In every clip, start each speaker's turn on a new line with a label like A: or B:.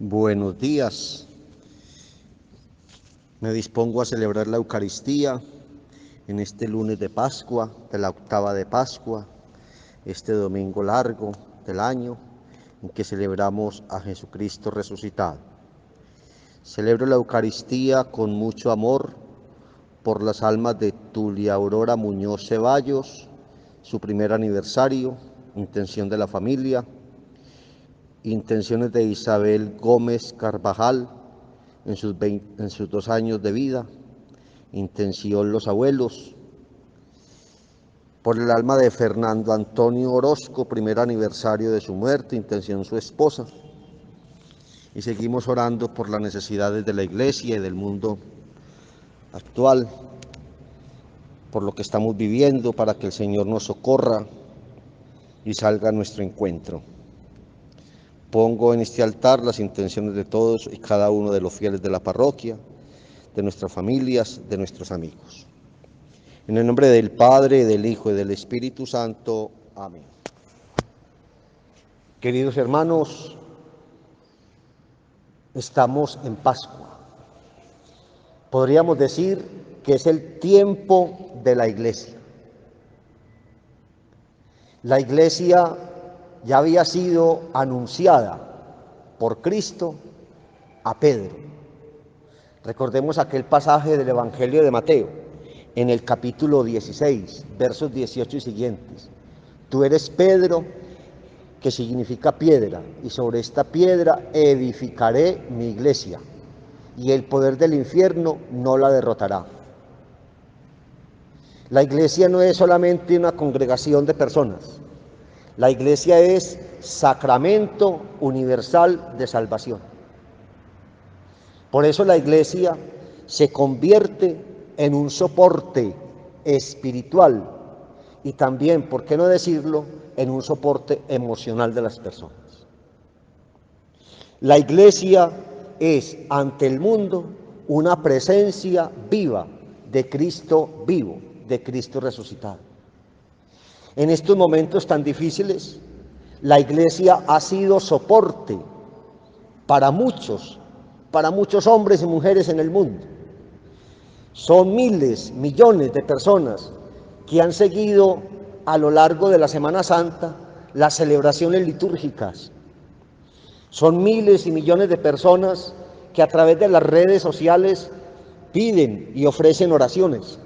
A: Buenos días. Me dispongo a celebrar la Eucaristía en este lunes de Pascua, de la octava de Pascua, este domingo largo del año en que celebramos a Jesucristo resucitado. Celebro la Eucaristía con mucho amor por las almas de Tulia Aurora Muñoz Ceballos, su primer aniversario, intención de la familia, intenciones de Isabel Gómez Carvajal en sus 2 años de vida, intención los abuelos, por el alma de Fernando Antonio Orozco, primer aniversario de su muerte, intención su esposa, y seguimos orando por las necesidades de la iglesia y del mundo actual, por lo que estamos viviendo, para que el Señor nos socorra y salga a nuestro encuentro. Pongo en este altar las intenciones de todos y cada uno de los fieles de la parroquia, de nuestras familias, de nuestros amigos. En el nombre del Padre, del Hijo y del Espíritu Santo. Amén. Queridos hermanos, estamos en Pascua. Podríamos decir que es el tiempo de la iglesia. La iglesia ya había sido anunciada por Cristo a Pedro. Recordemos aquel pasaje del Evangelio de Mateo, en el capítulo 16, versos 18 y siguientes. Tú eres Pedro, que significa piedra, y sobre esta piedra edificaré mi iglesia, y el poder del infierno no la derrotará. La iglesia no es solamente una congregación de personas. La iglesia es sacramento universal de salvación. Por eso la iglesia se convierte en un soporte espiritual y también, ¿por qué no decirlo?, en un soporte emocional de las personas. La iglesia es ante el mundo una presencia viva de Cristo vivo, de Cristo resucitado. En estos momentos tan difíciles, la iglesia ha sido soporte para muchos hombres y mujeres en el mundo. Son miles, millones de personas que han seguido a lo largo de la Semana Santa las celebraciones litúrgicas. Son miles y millones de personas que a través de las redes sociales piden y ofrecen oraciones,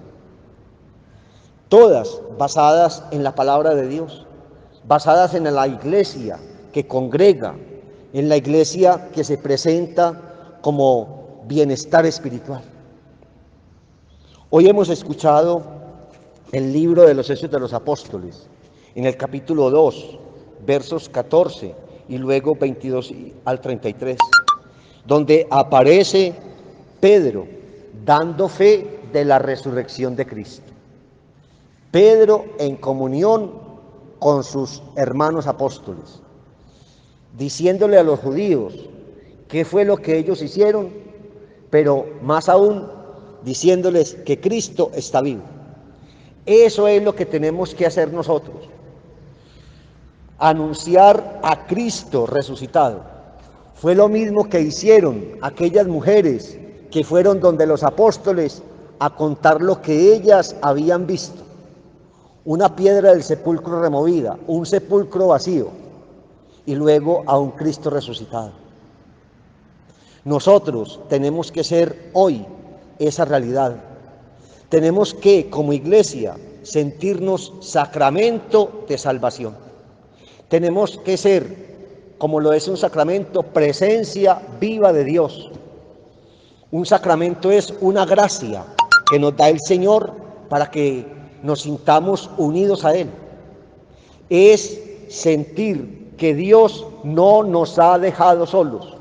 A: todas basadas en la palabra de Dios, basadas en la iglesia que congrega, en la iglesia que se presenta como bienestar espiritual. Hoy hemos escuchado el libro de los Hechos de los Apóstoles, en el capítulo 2, versos 14 y luego 22 al 33, donde aparece Pedro dando fe de la resurrección de Cristo. Pedro en comunión con sus hermanos apóstoles, diciéndole a los judíos qué fue lo que ellos hicieron, pero más aún diciéndoles que Cristo está vivo. Eso es lo que tenemos que hacer nosotros, anunciar a Cristo resucitado. Fue lo mismo que hicieron aquellas mujeres que fueron donde los apóstoles a contar lo que ellas habían visto. Una piedra del sepulcro removida, un sepulcro vacío, y luego a un Cristo resucitado. Nosotros tenemos que ser hoy esa realidad. Tenemos que, como iglesia, sentirnos sacramento de salvación. Tenemos que ser, como lo es un sacramento, presencia viva de Dios. Un sacramento es una gracia que nos da el Señor para que nos sintamos unidos a Él. Es sentir que Dios no nos ha dejado solos.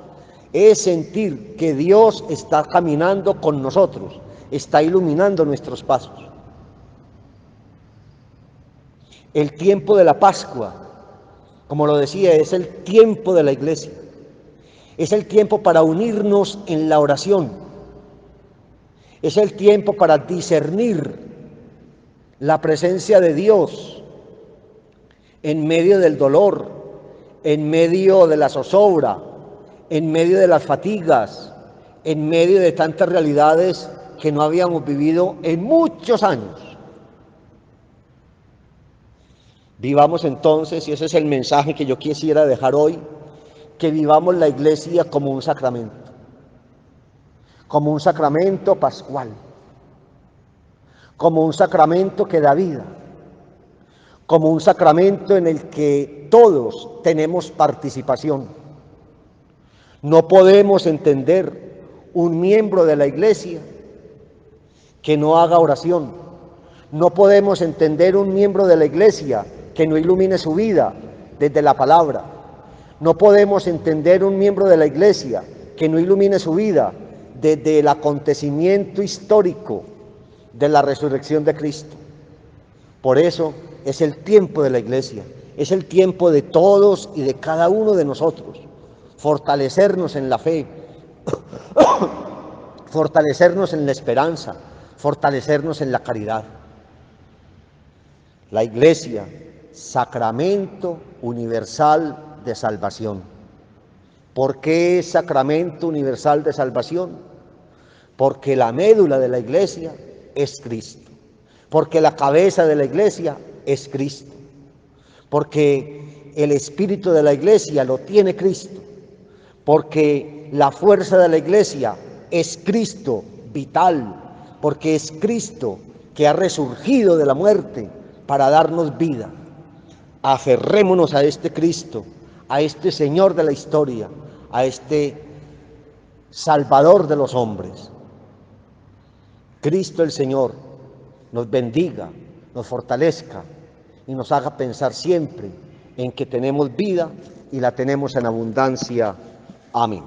A: Es sentir que Dios está caminando con nosotros, está iluminando nuestros pasos. El tiempo de la Pascua, como lo decía, es el tiempo de la iglesia. Es el tiempo para unirnos en la oración. Es el tiempo para discernir la presencia de Dios en medio del dolor, en medio de la zozobra, en medio de las fatigas, en medio de tantas realidades que no habíamos vivido en muchos años. Vivamos entonces, y ese es el mensaje que yo quisiera dejar hoy, que vivamos la iglesia como un sacramento pascual, como un sacramento que da vida, como un sacramento en el que todos tenemos participación. No podemos entender un miembro de la iglesia que no haga oración. No podemos entender un miembro de la iglesia que no ilumine su vida desde la palabra. No podemos entender un miembro de la iglesia que no ilumine su vida desde el acontecimiento histórico de la resurrección de Cristo. Por eso es el tiempo de la iglesia, es el tiempo de todos y de cada uno de nosotros. Fortalecernos en la fe, fortalecernos en la esperanza, fortalecernos en la caridad. La iglesia, sacramento universal de salvación. ¿Por qué es sacramento universal de salvación? Porque la médula de la iglesia es Cristo. Porque la cabeza de la iglesia es Cristo. Porque el espíritu de la iglesia lo tiene Cristo. Porque la fuerza de la iglesia es Cristo vital. Porque es Cristo que ha resurgido de la muerte para darnos vida. Aferrémonos a este Cristo, a este Señor de la historia, a este Salvador de los hombres. Cristo el Señor nos bendiga, nos fortalezca y nos haga pensar siempre en que tenemos vida y la tenemos en abundancia. Amén.